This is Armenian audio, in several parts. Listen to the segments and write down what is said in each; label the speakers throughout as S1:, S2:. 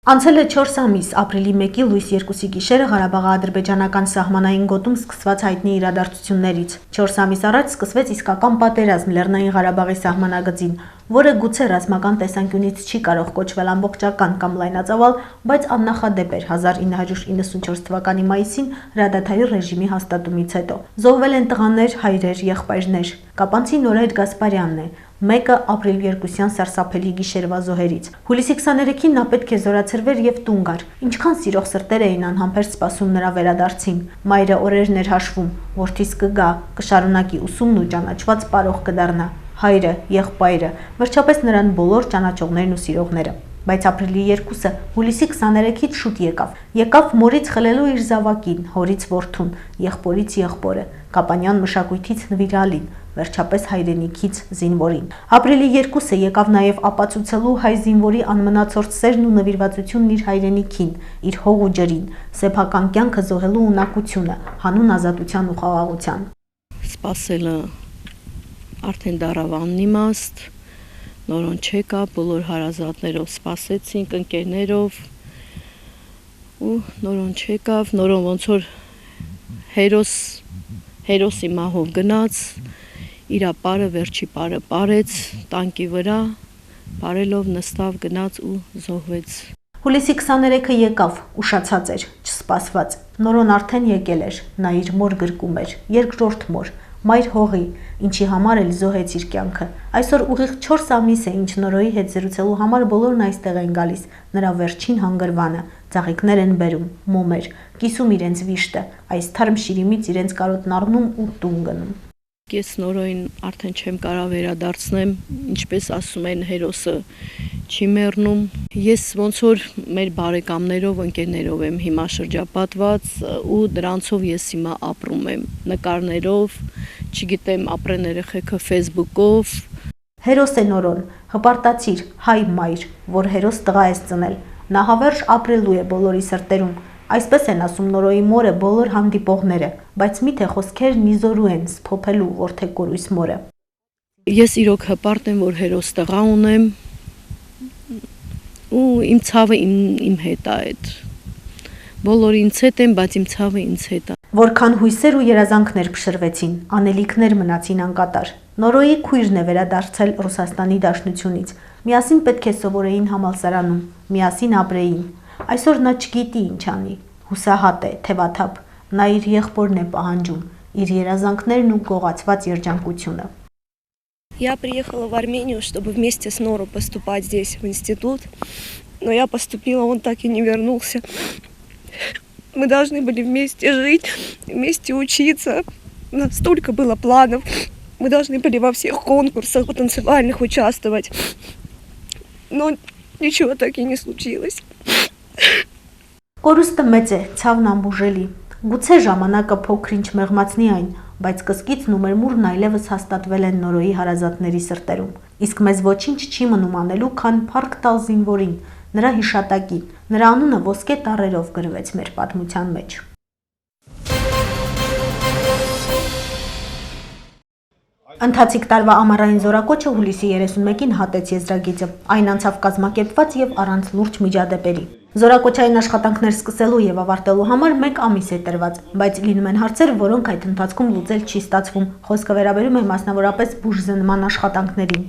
S1: Անցել է 4 ամիս, ապրիլի 1-ի լույս 2-ի գիշերը Ղարաբաղի-ադրբեջանական սահմանային գոտում սկսված հայտնի իրադարձություններից։ 4 ամիս առաջ սկսվեց իսկական պատերազմ Լեռնային Ղարաբաղի սահմանագծին, որը գուցե ռազմական տեսանկյունից չի կարող կոչվել ամբողջական կամ լայնածավալ, բայց աննախադեպ էր 1994 թվականի մայիսին հրադադարի ռեժիմի հաստատումից հետո։ Զոհվել են տղաներ, հայրեր, եղբայրներ։ Կապանցի Նորայր Գասպարյանն է, մեկը ապրիլ 2-յան սարսափելի գիշերվա զոհերից։ Հուլիսի 23-ին նա պետք է զորացրվեր եւ տուն գար։ Ինչքան սիրող սրտեր էին անհամբեր սպասում նրա վերադարձին։ Մայրը օրերն էր հաշվում, որդիս կգա, կշարունակի ուսումն ու ճանաչված պարող կդառնա։ Հայրը, եղբայրը, վերջապես նրան բոլոր ճանաչողներն ու սիրողները։ Բայց ապրիլի 2-ը հուլիսի 23-ից շուտ եկավ մորից խլելու իր զավակին, հորից որդուն, եղբորից եղբորը, Կապանյան մշակույթից նվիրալին, վերջապես հայրենիքից զինվորին։ Ապրիլի 2-ը եկավ նաև ապացուցելու հայ զինվորի անմնացորդ սերն ու նվիրվածությունն իր հայրենիքին, իր հող ու ջրին, սեփական կյանքը զոհելու ունակությունը, հանուն ազատության ու խաղաղության։
S2: Սպասելը արդեն դարավ անիմաստ, նորոն չեկա, բոլոր հարազատներով սպասեցինք, ընկերներով ու նորոն չեկավ, նորոն ոնց որ հերոսի մահով գնաց, իրա պարը վերջի պարը պարեց տանկի վրա, պարելով նստավ գնաց ու զոհվեց։
S1: Հուլիսի 23-ը եկավ, ուշացած էր, չսպասված, նորոն արդեն եկել էր, նա իր մոր գրկում էր, երկրորդ մոր, մայր հողի, ինչի համար էլ զոհեց իր կյանքը։ Այսօր ուղիղ 4 ամիս է, ինչ Նորոյի հետ զրուցելու համար բոլորն այստեղ են գալիս, նրա վերջին հանգրվանը, ծաղիկներ են բերում, մոմեր, կիսում իրենց վիշտը, այս թարմ շիրիմից իրենց կարոտն առնում ու տուն գնում։
S2: Ես Նորոյին արդեն չեմ կարող վերադարձնեմ, ինչպես ասում են հերոսը չի մեռնում։ Ես ոնց որ մեր բարեկամներով, ընկերներով եմ հիմա շրջապատված ու դրանցով ես հիմա ապրում եմ, նկարներով, չգիտեմ, ապրեն երեխեքը Facebook-ով։
S1: Հերոս է Նորոն, հպարտացիր, հայ մայր, որ հերոս տղա ես ծնել, նա հավերժ ապրելու է բոլորի սրտերում։ Այսպես են ասում Նորոյի մորը բոլոր հանդիպողները, բայց միթե խոսքերն իզորու են սփոփելու որդեկորույս մորը։
S2: Ես իրոք հպարտ եմ, որ հերոս տղա ունեմ ու իմ ցավը իմ հետ է այդ։ Բոլորը ինձ հետ են, բայց իմ ցավը ինձ հետ է։
S1: Որքան հույսեր ու երազանքներ փշրվեցին, անելիքներ մնացին անկատար։ Նորոյի քույրն է վերադարձել Ռուսաստանի Դաշնությունից։ Միասին պետք է սովորեին համալսարանում, միասին ապրեին։ Այսօր նա չգիտի ինչ անի, հուսահատ է, թևաթափ, նա իր եղբորն է պահանջում, իր երազանքներն ու գողացված երջանկությունը։
S3: Я приехала в Армению, чтобы вместе с Нору поступать здесь в институт, но я поступила, он так и не вернулся. Мы должны были вместе жить, вместе учиться, у нас столько было планов, мы должны были во всех конкурсах танцевальных участвовать, но ничего так и не случилось.
S1: Կորուստը մեծ է, ցավն անբուժելի։ Գուցե ժամանակը փոքր-ինչ մեղմացնի այն, բայց կսկիցն ու մերմուրն այլևս հաստատվել են Նորոյի հարազատների սրտերում։ Իսկ մեզ ոչինչ չի մնում անելու, քան փառք տալ զինվորին, նրա հիշատակին, նրա անունը ոսկե տառերով գրվեց մեր պատմության մեջ։ Ընթացիկ տարվա ամառային զորակոչը հուլիսի 31-ին հատեց եզրագիծը, այն անցավ կազմակերպված եւ առանց լուրջ միջադեպերի։ Զորակոչային աշխատանքներ սկսելու եւ ավարտելու համար 1 ամիս է տրված, բայց լինում են հարցեր, որոնք այդ ընթացքում լուծել չի ստացվում։ Խոսքը վերաբերում է մասնավորապես բուժզնման աշխատանքներին։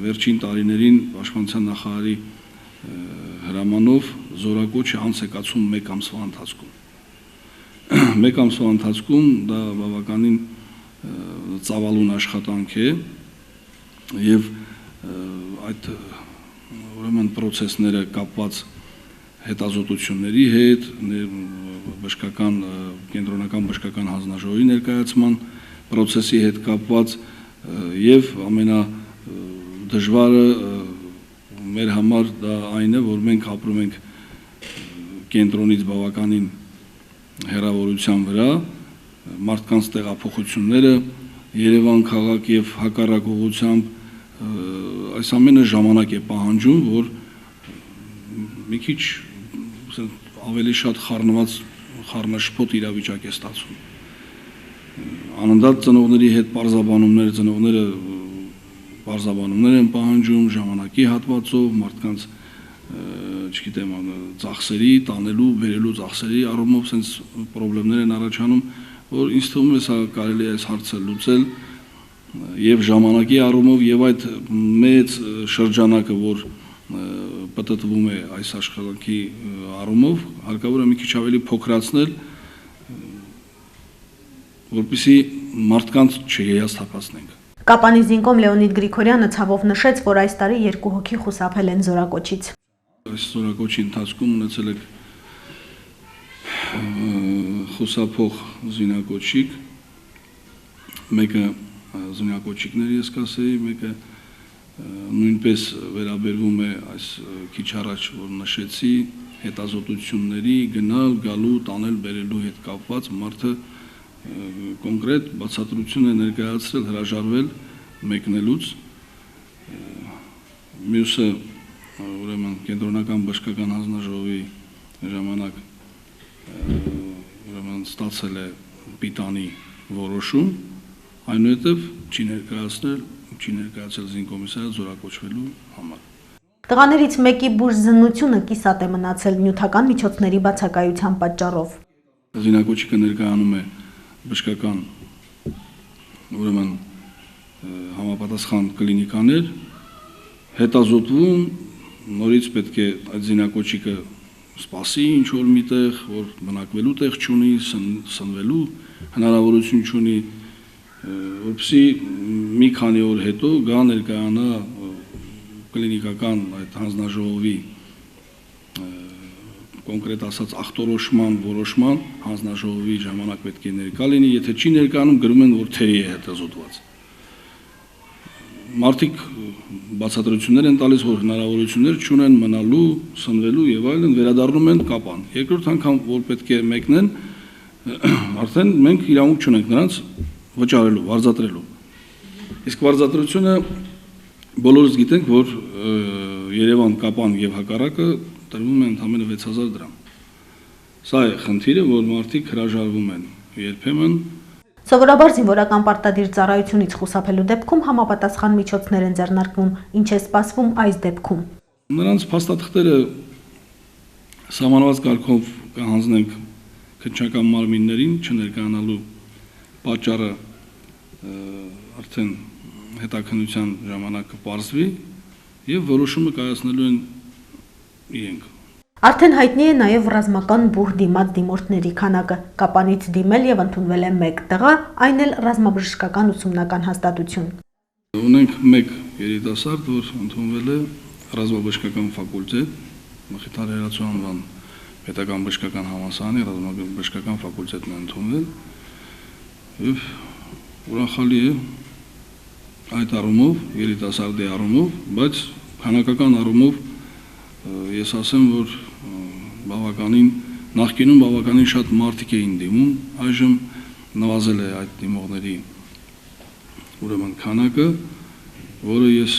S4: Վերջին տարիներին Պաշտպանության նախարարի հրամանով զորակոչը անց է կացվում 1 ամսվա ընթացքում։ 1 ամսվա ընթացքում դա բավականին ծավալուն աշխատանք է եւ այդ ուրեմն process-ները կապված հետազոտությունների հետ, բժշկական կենտրոնական բժշկական հանձնաժողովի ներկայացման process-ի հետ կապված եւ ամենադժվարը մեր համար դա այն է, որ մենք ապրում ենք կենտրոնից բավականին հեռավորության վրա, մարդկանց տեղափոխությունները Երևան քաղաք եւ հակառակ ուղղությամբ այս ամենը ժամանակ է պահանջում, որ մի քիչ ավելի շատ խառնաշփոթ իրավիճակ է ստացվում։ Անընդհատ ծնողների հետ ծնողները պարզաբանումներ են պահանջում ժամանակի հատվածով, մարդկանց չգիտեմ, ծախսերի, տանելու, բերելու ծախսերի առումով sense խնդիրներ են առաջանում, որ ինձ թվում է սա կարելի է այս հարցը լուծել եւ ժամանակի առումով եւ այդ մեծ շրջանակը, որ պատտվում է այս աշխատանքի առումով, հարկավոր է մի քիչ ավելի փոքրացնել, որպեսզի մարդկանց չհիասթափացնենք։
S1: Կապանի զինկոմ Լեոնիդ Գրիգորյանը ցավով նշեց, որ այս տարի 2 հոգի խուսափել են զորակոչից։
S4: Այս զորակոչի ընթացքում ունեցել եք խուսափող զինակոչիկ, մեկը զինակոչիկներ ես կասեի, մեկը նույնպես վերաբերվում է այս քիչ առաջ որ նշեցի հետազոտությունների գնալ, գալու, տանել, բերելու հետ կապված մարդը կոնկրետ բացատրություն է ներկայացրել, հրաժարվել մեկնելուց, մյուսը ուրեմն կենտրոնական բժշկական հանձնաժողովի ժամանակ ուրեմն ստացել է պիտանի որոշում, այնուհետև չի ներկայացել զինկոմիսարիատ զորակոչվելու համար։
S1: Տղաներից մեկի բուժզննությունը կիսատ է մնացել նյութական միջոցների բացակայության պատճառով։
S4: Զինակոչիկը ներկայանում է բժշկական ուրեմն համապատասխան կլինիկաներ, հետազոտվում, նորից պետք է այդ զինակոչիկը սպասի ինչ-որ միտեղ, որ բնակվելու տեղ չունի, սնվելու հնարավորություն չունի, որպեսզի մի քանի օր հետո գա ներկայանա կլինիկական այդ հանձնաժողովի կոնկրետ ասած ախտորոշման, որոշման հանձնաժողովի ժամանակ պետք է ներկա լինի, եթե չի ներկայանում գրում են, որ թերի է հետազոտված։ Մարդիկ բացատրություններ են տալիս, որ հնարավորություններ չունեն մնալու, սնվելու եւ այլն, վերադառնում են կապան։ Երկրորդ անգամ, որ պետք է մեկնեն, արդեն մենք իրավունք չունենք նրանց վճարելու, վարձատրելու։ Իսկ վարձատրությունը բոլորս գիտենք, որ Երևան, Կապան եւ հակառակը տրվում է ընդամենը 6000 դրամ։ Սա է խնդիրը, որ մարդիկ հրաժարվում են երբեմն։
S1: Սովորաբար զինվորական պարտադիր ծառայությունից խուսափելու դեպքում համապատասխան միջոցներ են ձեռնարկվում, ինչ է սպասվում այս դեպքում։
S4: Նրանց փաստաթղթերը սահմանված կարգով կհանձնենք քննչական մարմիններին, չներկայանալու պատճառը արդեն հետաքննության ժամանակ կպարզվի եւ որոշումը կայացնելու են իրենք։
S1: Արդեն հայտնի է նաև ռազմական բուհ դիմաց դիմորդների քանակը։ Կապանից դիմել եւ ընդունվել է 1 տղա, այն էլ ռազմաբժշկական ուսումնական հաստատություն։
S4: Ունենք 1 երիտասարդ, որ ընդունվել է ռազմաբժշկական ֆակուլտետ, Մխիթար Հերացու անվան պետական բժշկական համալսարանի ռազմաբժշկական ֆակուլտետն է ընդունվել։ Եվ ուրախալի է այդ առումով, երիտասարդի առումով, բայց քանակական առումով ես ասեմ, որ նախկինում բավականին շատ մարդիկ էին դիմում, այժմ նվազել է այդ դիմողների ուրեմն քանակը, որը ես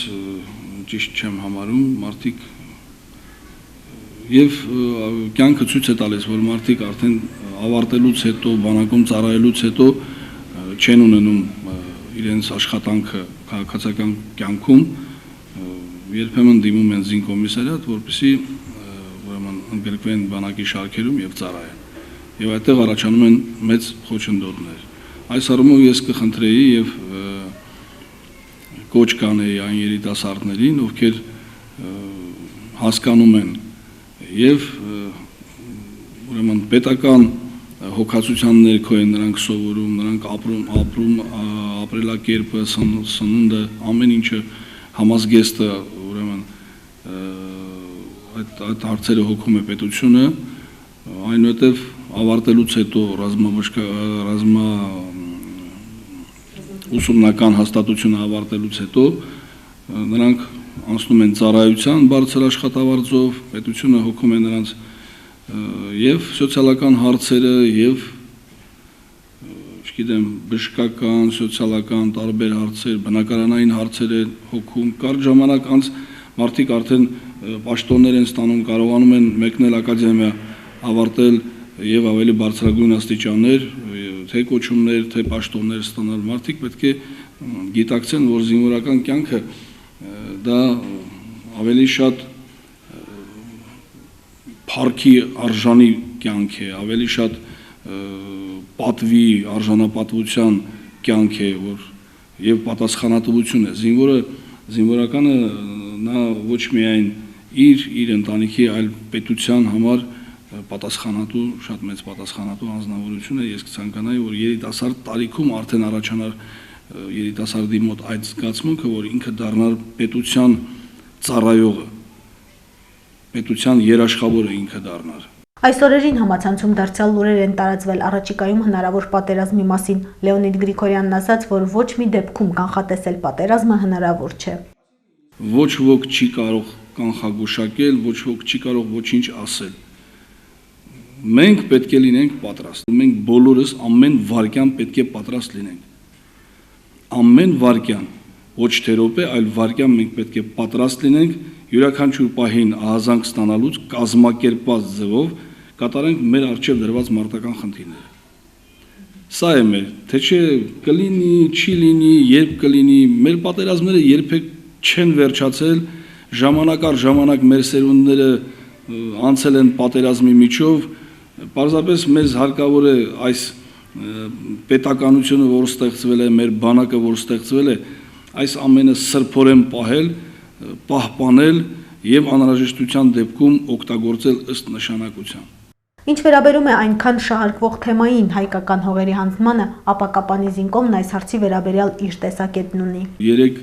S4: ճիշտ չեմ համարում, մարդիկ եւ կյանքը ցույց է տալիս, որ մարդիկ արդեն ավարտելուց հետո, բանակում ծառայելուց հետո չեն ունենում իրենց աշխատանքը քաղաքացիական կյանքում, երբեմն դիմում են զինկոմիսարիատ, որպեսզի ուրեմն ընդգրկվեն բանակի շարքերում եւ ծառայեն։ Եվ այդտեղ առաջանում են մեծ խոչընդոտներ։ Այս առումով ես կխնդրեի եւ կոչ կանեի այն երիտասարդներին, ովքեր հասկանում են եւ ուրեմն պետական հոգացության ներքո են նրանք սովորում, նրանք ապրում ապրելակերպը, սնունդը, ամեն ինչը համազգեստը ուրեմն այդ հարցերը հոգում է պետությունը, այնուհետև ավարտելուց հետո ուսումնական հաստատությունը ավարտելուց հետո նրանք անցնում են ծառայության բարձր աշխատավարձով, պետությունը հոգում է նրանց եւ սոցիալական հարցերը եւ չգիտեմ բժշկական, սոցիալական տարբեր հարցեր, բնակարանային հարցեր են հոգում, կարճ ժամանակ անց մարդիկ արդեն պաշտոններ են ստանում, կարողանում են մեկնել ակադեմիա, ավարտել եւ ավելի բարձրագույն աստիճաններ, թե կոչումներ, թե պաշտոններ ստանալ, մարդիկ պետք է գիտակցեն, որ զինվորական կյանքը դա ավելի շատ փառքի արժանի կյանք է, ավելի շատ պատվի, արժանապատվության կյանք է, որ եւ պատասխանատվություն է։ Զինվորականը նա ոչ միայն իր ընտանիքի, այլ պետության համար պատասխանատու, շատ մեծ պատասխանատու անձնավորություն է։ Ես կցանկանայի, որ երիտասարդ տարիքում արդեն առաջանար երիտասարդի մոտ այդ զգացմունքը, որ ինքը դառնար պետության ծառայողը, պետության երաշխավորը ինքը դառնար։
S1: Այս օրերին համացանցում դարձյալ լուրեր են տարածվել առաջիկայում հնարավոր պատերազմի մասին։ Լեոնիդ Գրիգորյանն ասաց, որ ոչ մի դեպքում կանխատեսել պատերազմը հնարավոր չէ։
S4: Ոչ ոք չի կարող կանխագուշակել, ոչ ոք չի կարող ոչինչ ասել։ Մենք պետք է լինենք պատրաստ։ Մենք բոլորս ամեն վարքյան պետք է պատրաստ լինենք։ Ամեն վարքյան, ոչ թե րոպե, այլ վարքյան մենք պետք է պատրաստ լինենք յուրաքանչյուր պահին ահազանգ ստանալուց կազմակերպված ձևով կատարենք մեր առջև դրված մարտական խնդիրները։ Սա է մեր, թե չէ կլինի, չի լինի, երբ կլինի, մեր պատերազմները երբեք չեն վերջացել, ժամանակ առ ժամանակ մեր սերունդները անցել են պատերազմի միջով, պարզապես մեզ հարկավոր է այս պետականությունը, որ ստեղծվել է, մեր բանակը, որ ստեղծվել է, այս ամենը սրբորեն պահել, պահպանել եւ անհրաժեշտության դեպքում օգտագործել ըստ նշանակության։
S1: Ինչ վերաբերում է այնքան շահարկվող թեմային հայկական հողերի հանձնմանը, ապա Կապանի զինկոմն այս հարցի վերաբերյալ իր տեսակետն ունի։
S4: Երեք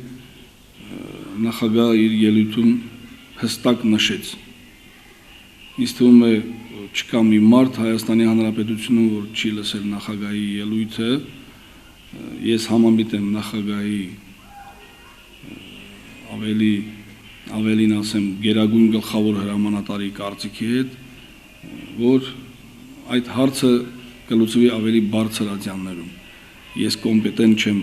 S4: նախագահը իր ելույթում հստակ նշեց. ինձ թվում է չկա մի մարդ Հայաստանի Հանրապետությունում, որ չի լսել նախագահի ելույթը, ես համամիտ եմ նախագահի ավելին ասեմ գերագույն գլխավոր հրամանատարի կարծիքի հետ, որ այդ հարցը կլուծվի ավելի բարձր ատյաններում։ Ես կոմպետենտ չեմ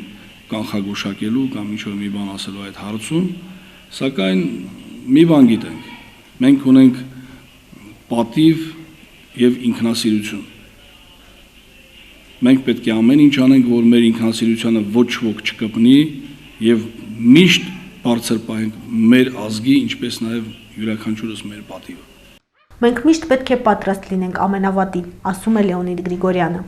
S4: կանխագուշակելու կամ ինչ-որ մի բան ասելու այդ հարցում, սակայն մի բան գիտենք, մենք ունենք պատիվ եւ ինքնասիրություն։ Մենք պետք է ամեն ինչ անենք, որ մեր ինքնասիրությանը ոչ ոք չկպնի եւ միշտ բարձր պահենք մեր ազգի, ինչպես նաեւ յուրաքանչյուրս մեր պատիվը։
S1: Մենք միշտ պետք է պատրաստ լինենք ամենավատին, ասում է Լեոնիդ Գրիգորյանը։